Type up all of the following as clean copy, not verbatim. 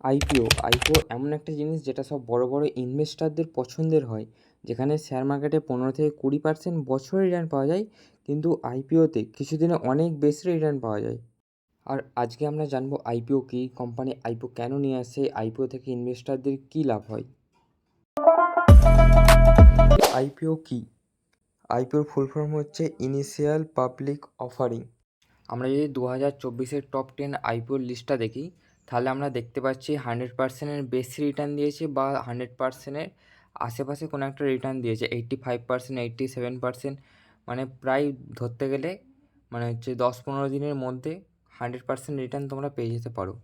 IPO এমন একটা জিনিস যেটা সব বড় বড় ইনভেস্টরদের পছন্দের হয়, যেখানে শেয়ার মার্কেটে 15 থেকে 20% বছরে রিটার্ন পাওয়া যায়, কিন্তু আইপিওতে কিছুদিনে অনেক বেশি রিটার্ন পাওয়া যায়। আর আজকে আমরা জানবো আইপিও কী, কোম্পানি আইপিও কেন নিয়ে আসে, আইপিও থেকে ইনভেস্টরদের কী লাভ হয়। আইপিও কী? আইপিওর ফুল ফর্ম হচ্ছে ইনিশিয়াল পাবলিক অফারিং। আমরা যদি 2024-এর টপ 10 আইপিওর লিস্টটা দেখি, তাহলে আমরা দেখতে পাচ্ছি 100%-এর বেশি রিটার্ন দিয়েছে বা 100%-এর আশেপাশে কোনো একটা রিটার্ন দিয়েছে। 85%, 87%, মানে প্রায় ধরতে গেলে মানে হচ্ছে 10-15 দিনের মধ্যে 100% রিটার্ন তোমরা পেয়ে যেতে পারো।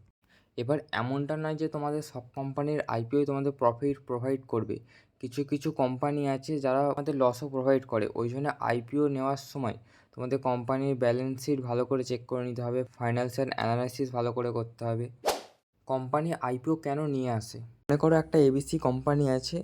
এবার এমনটা নয় যে তোমাদের সব কোম্পানির আইপিও তোমাদের প্রফিট প্রোভাইড করবে। কিছু কিছু কোম্পানি আছে যারা আমাদের লসও প্রোভাইড করে। ওই জন্য আইপিও নেওয়ার সময় তোমাদের কোম্পানির ব্যালেন্স শিট ভালো করে চেক করে নিতে হবে, ফাইন্যান্সিয়াল অ্যানালাইসিস ভালো করে করতে হবে। কোম্পানি আইপিও কেন নিয়ে আসে? মনে করো একটা এবিসি কোম্পানি আছে,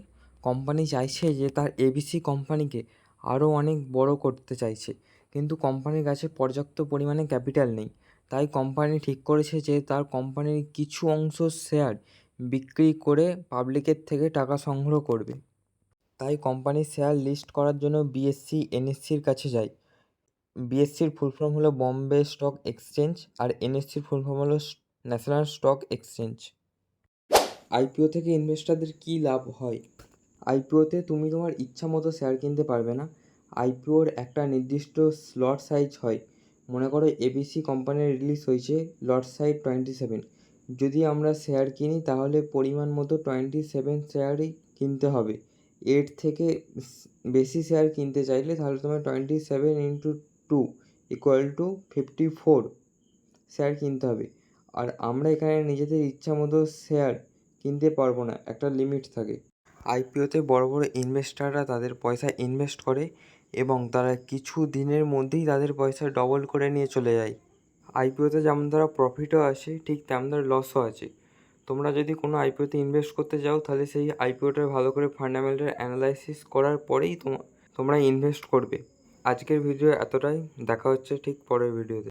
কোম্পানি চাইছে যে তার এবিসি কোম্পানিকে আরও অনেক বড় করতে চাইছে, কিন্তু কোম্পানির কাছে পর্যাপ্ত পরিমাণে ক্যাপিটাল নেই। তাই কোম্পানি ঠিক করেছে যে তার কোম্পানির কিছু অংশ শেয়ার বিক্রি করে পাবলিকের থেকে টাকা সংগ্রহ করবে। তাই কোম্পানির শেয়ার লিস্ট করার জন্য বিএসসি এনএসসির কাছে যায়। বিএসসির ফুল ফর্ম হলো বম্বে স্টক এক্সচেঞ্জ, আর এনএসসির ফুল ফর্ম হলো ন্যাশনাল স্টক এক্সচেঞ্জ। আইপিও থেকে ইনভেস্টরদের কী লাভ হয়? আইপিওতে তুমি তোমার ইচ্ছা মতো শেয়ার কিনতে পারবে না। আইপিওর একটা নির্দিষ্ট লট সাইজ হয়। মনে করো এবিসি কোম্পানির রিলিজ হয়েছে লট সাইজ 27। যদি আমরা শেয়ার কিনি তাহলে পরিমাণ মতো 27 শেয়ারই কিনতে হবে। এর থেকে বেশি শেয়ার কিনতে চাইলে তাহলে তোমার 27 × 2 = 54 শেয়ার কিনতে হবে। আর আমরা এখানে নিজেদের ইচ্ছা মতো শেয়ার কিনতে পারবো না, একটা লিমিট থাকে। আইপিওতে বড় বড় ইনভেস্টররা তাদের পয়সা ইনভেস্ট করে এবং তারা কিছু দিনের মধ্যেই তাদের পয়সা ডবল করে নিয়ে চলে যায়। আইপিওতে যেমন ধরো প্রফিটও আছে, ঠিক তেমন ধরো লসও আছে। তোমরা যদি কোনো আইপিওতে ইনভেস্ট করতে যাও তাহলে সেই আইপিওটা ভালো করে ফান্ডামেন্টাল অ্যানালাইসিস করার পরেই তোমরা ইনভেস্ট করবে। আজকের ভিডিও এতটাই, দেখা হচ্ছে ঠিক পরের ভিডিওতে।